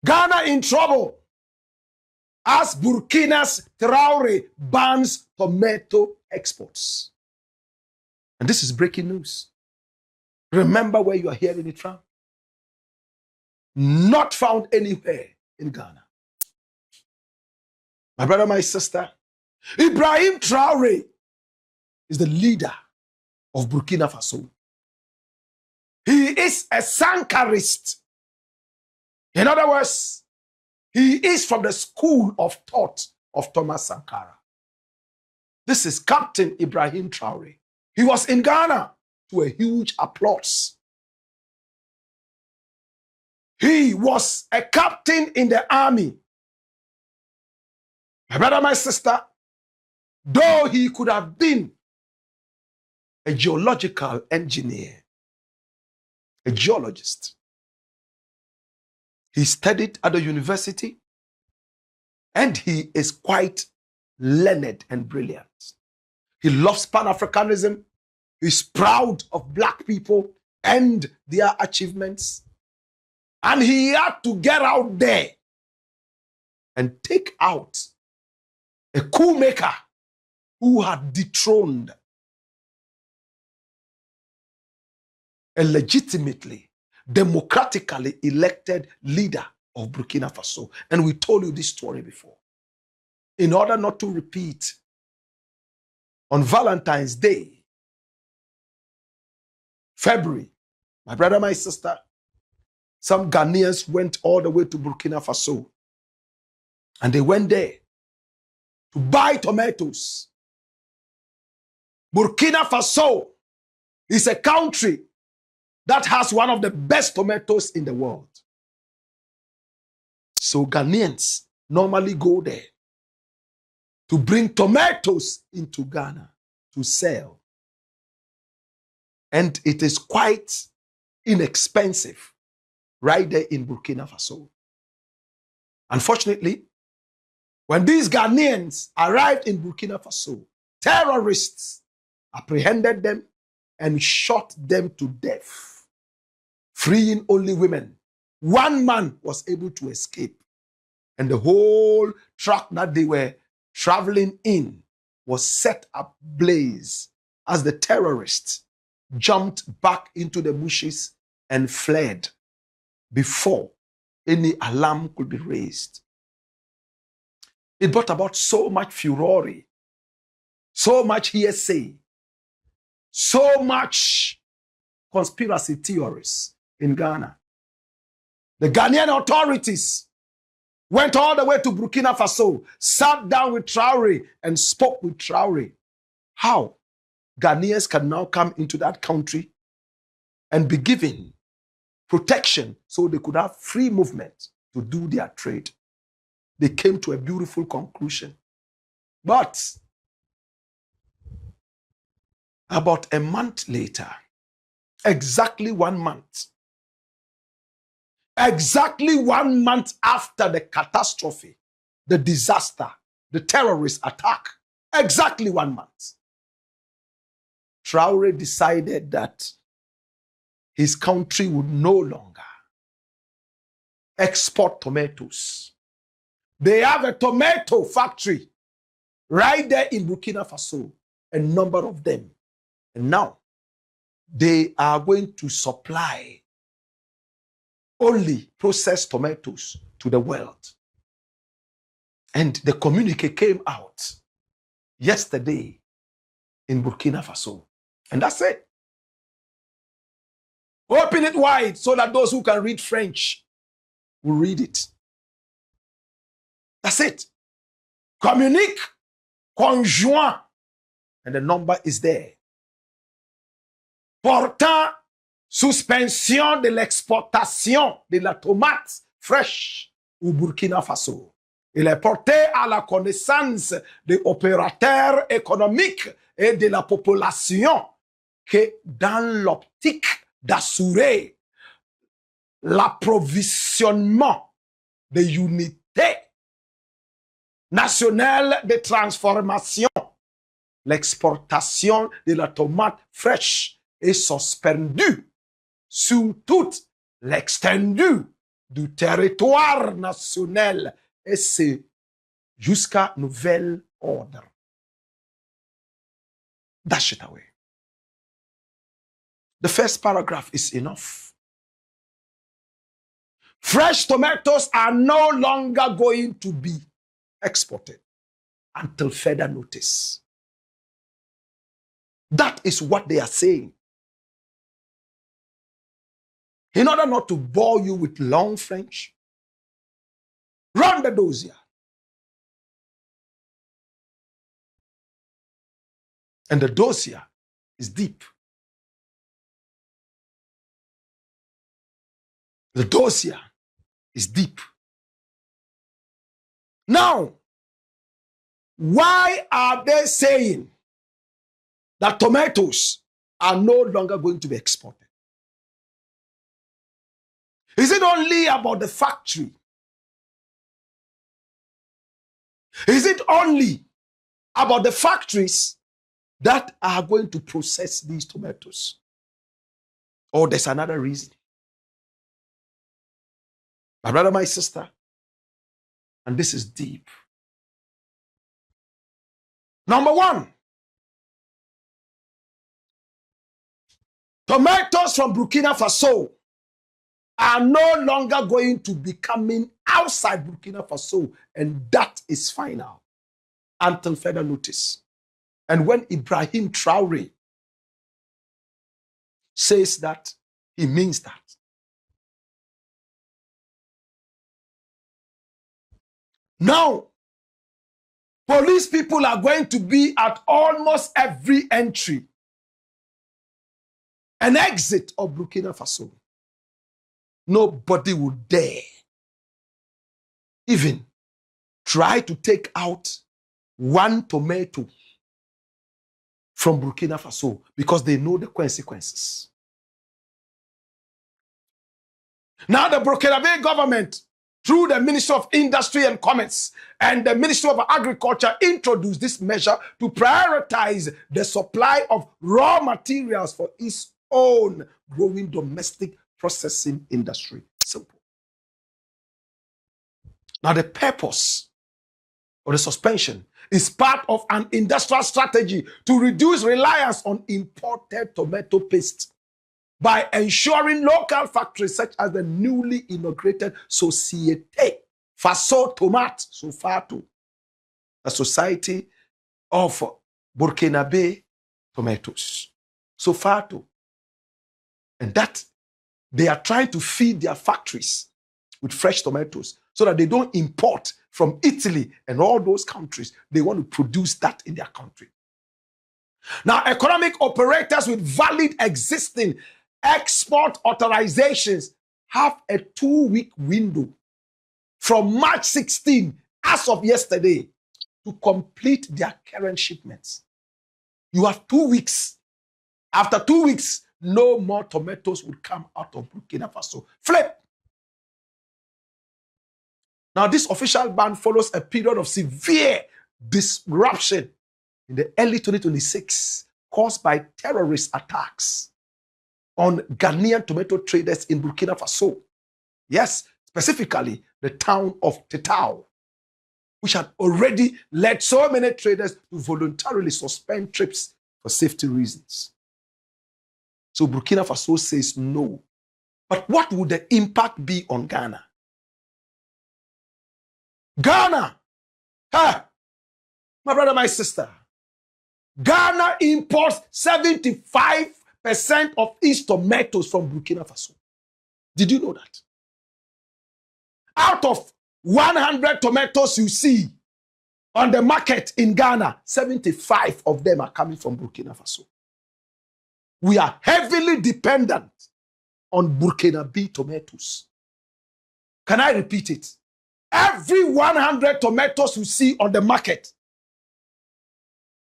Ghana in trouble as Burkina's TRAORÉ bans tomato exports. And this is breaking news. Remember where you are hearing it from. Not found anywhere in Ghana. My brother, my sister, Ibrahim TRAORÉ is the leader of Burkina Faso. He is a Sankarist. In other words, he is from the school of thought of Thomas Sankara. This is Captain Ibrahim TRAORÉ. He was in Ghana to a huge applause. He was a captain in the army. My brother, my sister, though he could have been a geological engineer, a geologist, he studied at the university and he is quite learned and brilliant. He loves Pan-Africanism. He's proud of black people and their achievements. And he had to get out there and take out a coup maker who had dethroned a legitimately, democratically elected leader of Burkina Faso. And we told you this story before. In order not to repeat, on Valentine's Day, February, my brother, my sister, some Ghanaians went all the way to Burkina Faso. And they went there to buy tomatoes. Burkina Faso is a country that has one of the best tomatoes in the world. So Ghanaians normally go there to bring tomatoes into Ghana to sell. And it is quite inexpensive right there in Burkina Faso. Unfortunately, when these Ghanaians arrived in Burkina Faso, terrorists apprehended them and shot them to death, freeing only women. One man was able to escape, and the whole truck that they were traveling in was set ablaze as the terrorists jumped back into the bushes and fled before any alarm could be raised. It brought about so much furore, so much hearsay, so much conspiracy theories in Ghana. The Ghanaian authorities went all the way to Burkina Faso, sat down with TRAORÉ and spoke with TRAORÉ. How Ghanaians can now come into that country and be given protection so they could have free movement to do their trade. They came to a beautiful conclusion. But about a month later, exactly 1 month, exactly 1 month after the catastrophe, the disaster, the terrorist attack, exactly 1 month, TRAORÉ decided that his country would no longer export tomatoes. They have a tomato factory right there in Burkina Faso, a number of them. And now they are going to supply only processed tomatoes to the world. And the communique came out yesterday in Burkina Faso. And that's it. Open it wide so that those who can read French will read it. That's it. Communique conjoint. And the number is there. Portant suspension de l'exportation de la tomate fraîche au Burkina Faso. Il est porté à la connaissance des opérateurs économiques et de la population que dans l'optique d'assurer l'approvisionnement des unités nationales de transformation, l'exportation de la tomate fraîche est suspendue sur toute l'extendue du territoire national et c'est jusqu'à nouvel ordre. Dash it away. The first paragraph is enough. Fresh tomatoes are no longer going to be exported until further notice. That is what they are saying. In order not to bore you with long French, run the dossier. And the dossier is deep. The dossier is deep. Now, why are they saying that tomatoes are no longer going to be exported? Is it only about the factory? Is it only about the factories that are going to process these tomatoes? Or there's another reason? My brother, my sister, and this is deep. Number one, tomatoes from Burkina Faso are no longer going to be coming outside Burkina Faso, and that is final until further notice. And when Ibrahim Traoré says that, he means that. Now, police people are going to be at almost every entry and exit of Burkina Faso. Nobody will dare even try to take out one tomato from Burkina Faso because they know the consequences. Now the Burkina government, through the Ministry of Industry and Commerce and the Ministry of Agriculture, introduced this measure to prioritize the supply of raw materials for its own growing domestic processing industry. Simple. Now the purpose of the suspension is part of an industrial strategy to reduce reliance on imported tomato paste by ensuring local factories such as the newly inaugurated Société Faso Tomate, SOFATO, a society of Burkinabe tomatoes, SOFATO. And that they are trying to feed their factories with fresh tomatoes so that they don't import from Italy and all those countries. They want to produce that in their country. Now, economic operators with valid existing export authorizations have a 2-week window from March 16, as of yesterday, to complete their current shipments. You have 2 weeks. After 2 weeks, no more tomatoes will come out of Burkina Faso. Flip. Now, this official ban follows a period of severe disruption in the early 2026 caused by terrorist attacks on Ghanaian tomato traders in Burkina Faso. Yes, specifically the town of Tetao, which had already led so many traders to voluntarily suspend trips for safety reasons. So Burkina Faso says no. But what would the impact be on Ghana? Ghana, my brother, my sister, Ghana imports 75% of its tomatoes from Burkina Faso. Did you know that? Out of 100 tomatoes you see on the market in Ghana, 75 of them are coming from Burkina Faso. We are heavily dependent on Burkinabe tomatoes. Can I repeat it? Every 100 tomatoes you see on the market,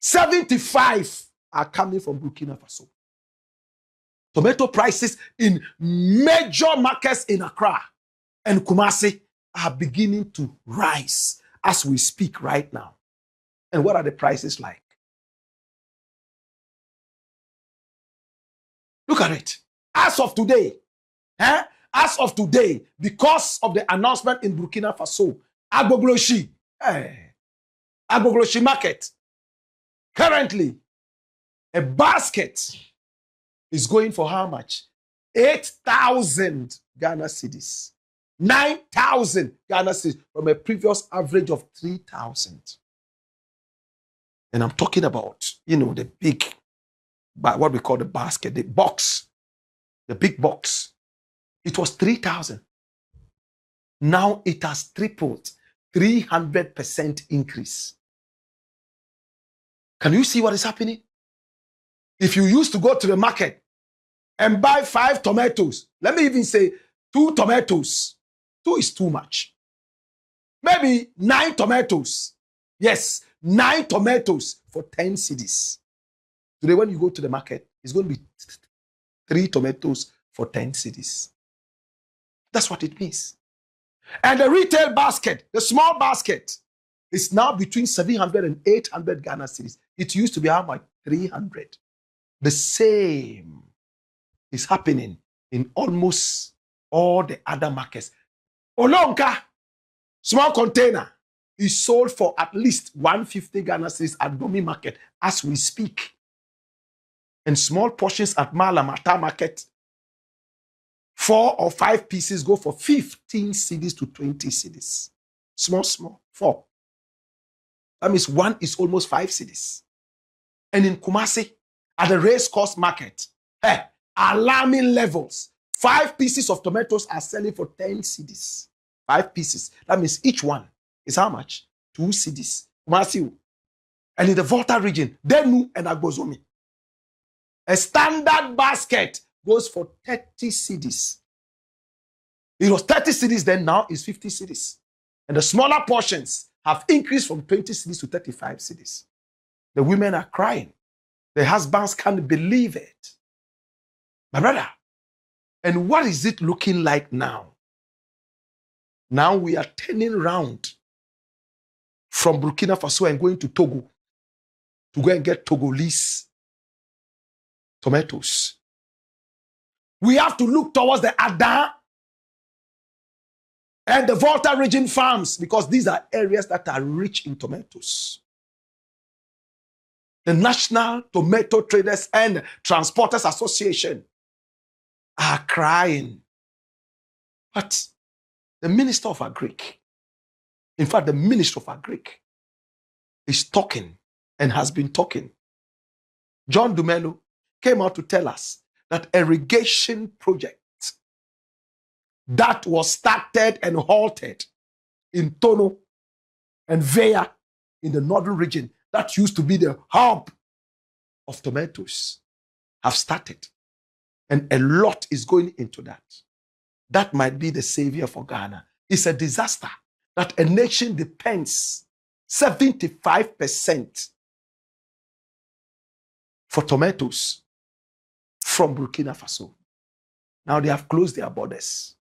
75 are coming from Burkina Faso. Tomato prices in major markets in Accra and Kumasi are beginning to rise as we speak right now. And what are the prices like? Look at it. As of today, as of today, because of the announcement in Burkina Faso, Agbogloshi market, currently, a basket is going for how much? 8,000 Ghana cedis. 9,000 Ghana cedis from a previous average of 3,000. And I'm talking about, the big, what we call the basket, the box, the big box. It was 3,000. Now it has tripled, 300% increase. Can you see what is happening? If you used to go to the market and buy 5 tomatoes, let me even say 2 tomatoes. 2 is too much. Maybe 9 tomatoes. Yes, 9 tomatoes for 10 cedis. Today, when you go to the market, it's going to be 3 tomatoes for 10 cedis. That's what it means. And the retail basket, the small basket, is now between 700 and 800 Ghana cedis. It used to be how much? 300. The same is happening in almost all the other markets. Olonka, small container, is sold for at least 150 Ghana cedis at Domi market as we speak. And small portions at Malamata market, 4 or 5 pieces go for 15 cedis to 20 cedis. Small, 4. That means 1 is almost 5 cedis. And in Kumasi, at the race course market, alarming levels. 5 pieces of tomatoes are selling for 10 cedis. 5 pieces. That means each one is how much? 2 cedis. Kumasi. And in the Volta region, Denu and Agbozomi, a standard basket goes for 30 cedis. It was 30 cedis then, now it's 50 cedis. And the smaller portions have increased from 20 cedis to 35 cedis. The women are crying. The husbands can't believe it. My brother, and what is it looking like now? Now we are turning around from Burkina Faso and going to Togo to go and get Togolese tomatoes. We have to look towards the Adan and the Volta region farms because these are areas that are rich in tomatoes. The National Tomato Traders and Transporters Association are crying. But the Minister of Agric, in fact, the Minister of Agric is talking and has been talking. John Dumelo came out to tell us that irrigation project that was started and halted in Tono and Veya in the northern region, that used to be the hub of tomatoes, have started. And a lot is going into that. That might be the savior for Ghana. It's a disaster that a nation depends 75% for tomatoes from Burkina Faso. Now they have closed their borders.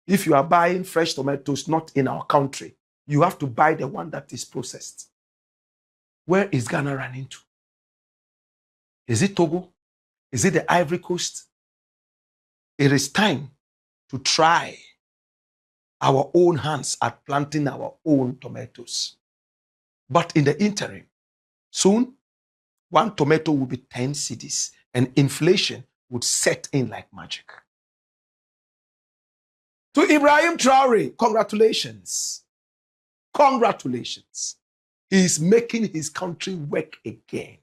If you are buying fresh tomatoes not in our country, you have to buy the one that is processed. Where is Ghana running to? Is it Togo? Is it the Ivory Coast? It is time to try our own hands at planting our own tomatoes. But in the interim, soon, 1 tomato will be 10 cedis and inflation would set in like magic. To Ibrahim Traoré, congratulations. Congratulations. He is making his country work again.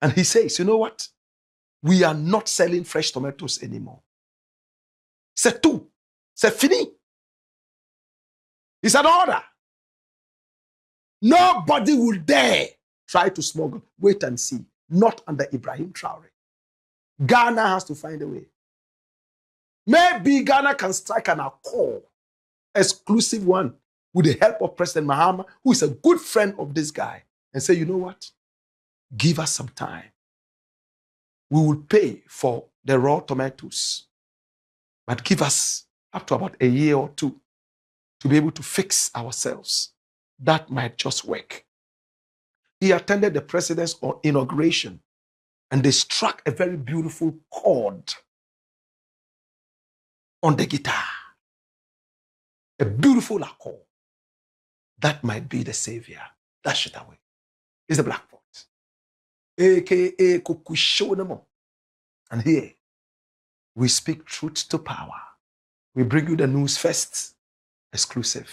And he says, you know what? We are not selling fresh tomatoes anymore. C'est tout. C'est fini. It's an order. Nobody will dare try to smuggle. Wait and see. Not under Ibrahim Traoré. Ghana has to find a way. Maybe Ghana can strike an accord, exclusive one, with the help of President Mahama, who is a good friend of this guy, and say, you know what? Give us some time. We will pay for the raw tomatoes, but give us up to about a year or 2 to be able to fix ourselves. That might just work. He attended the president's inauguration, and they struck a very beautiful chord on the guitar. A beautiful accord. That might be the savior. Dash it away. It's the black voice. AKA Kukushonamo. And here, we speak truth to power. We bring you the news first, exclusive.